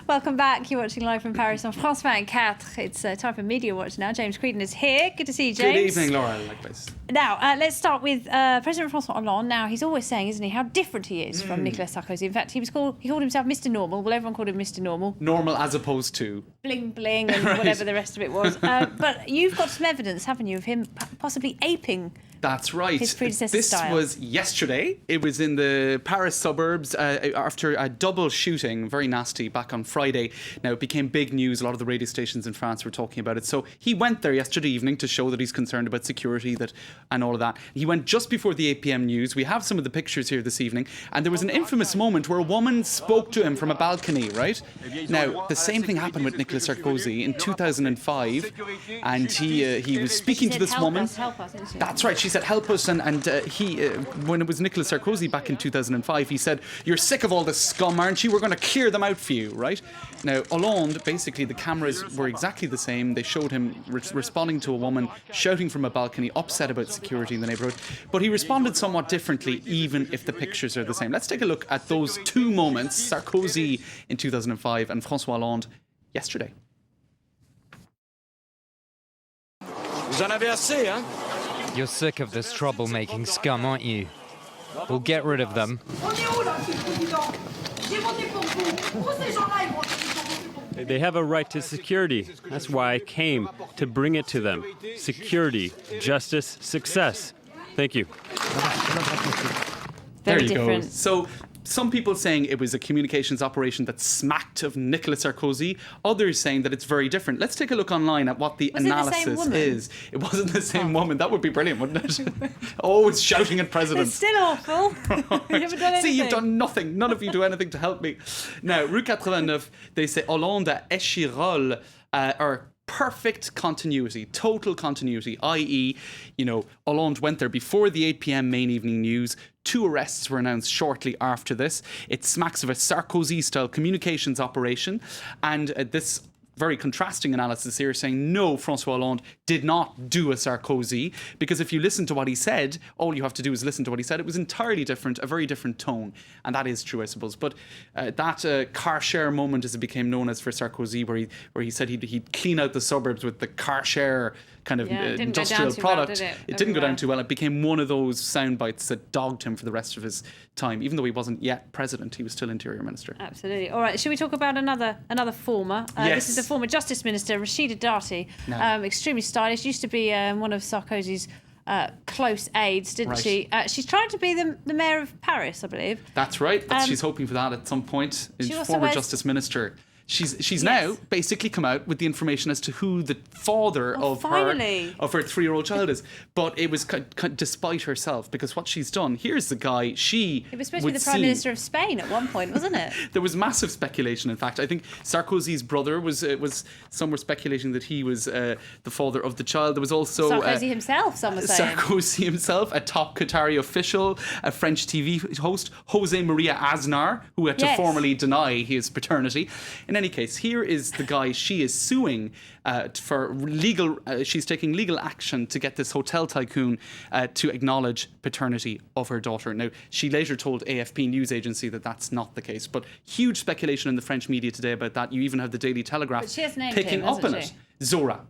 Welcome back. You're watching live from Paris on France 24. It's time for Media Watch now. James Creedon is here. Good to see you, James. Good evening, Laura. Likewise. Now, let's start with President FrancoisHollande. Now, he's always saying, isn't he, how different he is from Nicolas Sarkozy. In fact, he called himself Mr. Normal. Well, everyone called him Mr. Normal. Normal as opposed to... Bling, bling, and right. Whatever the rest of it was. But you've got some evidence, haven't you, of him possibly aping... That's right. His predecessor's style. This was yesterday. It was in the Paris suburbs after a double shooting, very nasty, back on Friday. Now, it became big news. A lot of the radio stations in France were talking about it. So he went there yesterday evening to show that he's concerned about security and all of that. He went just before the 8 p.m. news. We have some of the pictures here this evening. And there was an infamous moment where a woman spoke to him from a balcony, right? Now, the same thing happened with Nicolas Sarkozy in 2005. And he was speaking to this woman. Help us, didn't she? That's right. She said, help us. And he, when it was Nicolas Sarkozy back in 2005, he said, you're sick of all this scum, aren't you? We're going to clear them out for you, right? Now, Hollande, basically, the cameras were exactly the same. They showed him responding to a woman, shouting from a balcony, upset about security in the neighbourhood. But he responded somewhat differently, even if the pictures are the same. Let's take a look at those two moments, Sarkozy in 2005 and François Hollande yesterday. Vous en avez assez, hein? You're sick of this troublemaking scum, aren't you? We'll get rid of them. They have a right to security. That's why I came, to bring it to them. Security, justice, success. Thank you. Very there you different. go. So some people saying it was a communications operation that smacked of Nicolas Sarkozy. Others saying that it's very different. Let's take a look online at what the analysis is. It wasn't the same woman. That would be brilliant, wouldn't it? Always shouting at presidents. It's still awful. You haven't done anything. See, you've done nothing. None of you do anything to help me. Now, Rue 89, they say Hollande Échirol are perfect continuity, total continuity, i.e., Hollande went there before the 8 p.m. main evening news. 2 arrests were announced shortly after this. It smacks of a Sarkozy-style communications operation. And this very contrasting analysis here saying, no, François Hollande did not do a Sarkozy, because if you listen to what he said, all you have to do is listen to what he said. It was entirely different, a very different tone. And that is true, I suppose. But that car share moment, as it became known as for Sarkozy, where he said he'd clean out the suburbs with the car share kind of industrial product. It didn't go down too well. It became one of those sound bites that dogged him for the rest of his time. Even though he wasn't yet president, he was still interior minister. Absolutely. All right, should we talk about another former? Yes. This is the former Justice Minister, Rachida Dati. No. Extremely stylish. Used to be one of Sarkozy's close aides, didn't right. she? She's trying to be the mayor of Paris, I believe. That's right. She's hoping for that at some point. Former Justice Minister. She's now basically come out with the information as to who the father of her 3-year-old child is. But it was despite herself, because what she's done, here's the guy he was supposed to be the Prime Minister of Spain at one point, wasn't it? There was massive speculation. In fact, I think Sarkozy's brother was some were speculating that he was the father of the child. There was also Sarkozy himself, some were saying. Sarkozy himself, a top Qatari official, a French TV host, Jose Maria Aznar, who had to formally deny his paternity. In any case, here is the guy she is suing for legal. She's taking legal action to get this hotel tycoon to acknowledge paternity of her daughter. Now, she later told AFP news agency that that's not the case, but huge speculation in the French media today about that. You even have the Daily Telegraph picking up on it. Zora.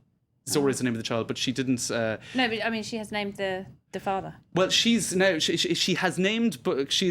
Zora is the name of the child, but she didn't. No, but I mean, she has named the father. Well, she has named, but she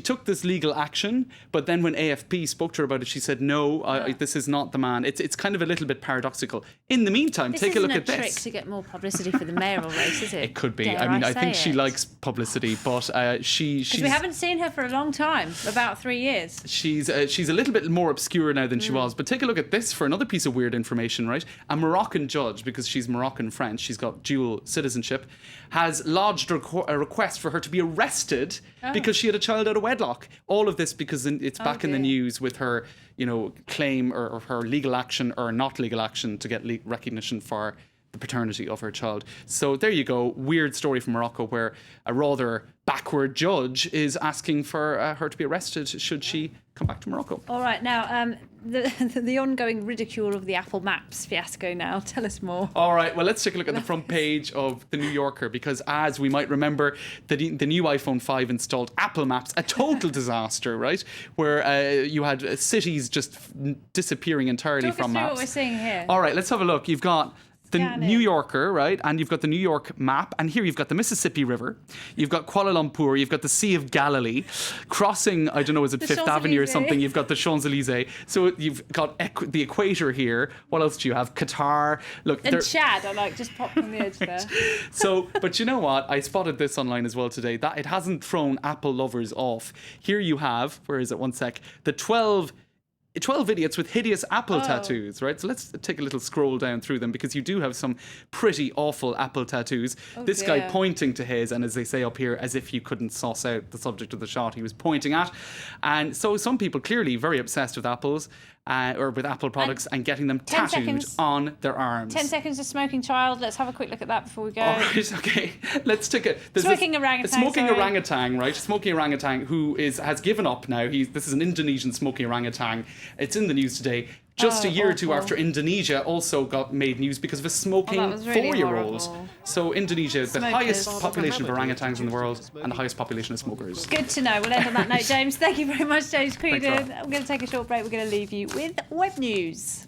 took this legal action. But then when AFP spoke to her about it, she said, "No, this is not the man." It's kind of a little bit paradoxical. In the meantime, take a look at this. This isn't a trick to get more publicity for the mayoralty race, is it? It could be. I think she likes publicity, but because we haven't seen her for a long time, about 3 years. She's a little bit more obscure now than she was. But take a look at this for another piece of weird information, right? A Moroccan judge, because she's Moroccan French, she's got dual citizenship, has lodged a request for her to be arrested because she had a child out of wedlock. All of this because it's back in the news with her, claim or her legal action or not legal action to get recognition for the paternity of her child. So there you go. Weird story from Morocco where a rather backward judge is asking for her to be arrested should she come back to Morocco. All right, now the ongoing ridicule of the Apple Maps fiasco now. Tell us more. All right, well, let's take a look at the front page of the New Yorker, because as we might remember, the new iPhone 5 installed Apple Maps, a total disaster, right? Where you had cities just disappearing entirely Talk us from through maps. what we're seeing here. All right, let's have a look. You've got the Scan it. New Yorker, right? And you've got the New York map. And here you've got the Mississippi River. You've got Kuala Lumpur. You've got the Sea of Galilee. Crossing, I don't know, is it The Fifth Avenue or Champs-Élysées. something? You've got the Champs-Élysées. So you've got the equator here. What else do you have? Qatar. Look, And there- Chad, I like just popped on the edge there. So, but you know what? I spotted this online as well today, that it hasn't thrown Apple lovers off. Here you have, where is it? One sec. The 12 idiots with hideous Apple tattoos, right? So let's take a little scroll down through them, because you do have some pretty awful Apple tattoos. This guy dear. pointing to his, and as they say up here, as if you couldn't suss out the subject of the shot he was pointing at. And so some people clearly very obsessed with apples, or with Apple products, and getting them 10 tattooed seconds. on their arms. 10 seconds of smoking child. Let's have a quick look at that before we go. All right, okay. Let's take a Smoking orangutan, A smoking sorry. orangutan, right? Smoking orangutan who has given up now. This is an Indonesian smoking orangutan. It's in the news today. Just a year or two awful. after Indonesia also made news because of a smoking that was really 4-year-old. horrible. So Indonesia, the Smokers. highest population of orangutans in the world and the highest population of smokers. Good to know. We'll end on that note, James. Thank you very much, James Thanks, Creedon. Rob. I'm going to take a short break. We're going to leave you with web news.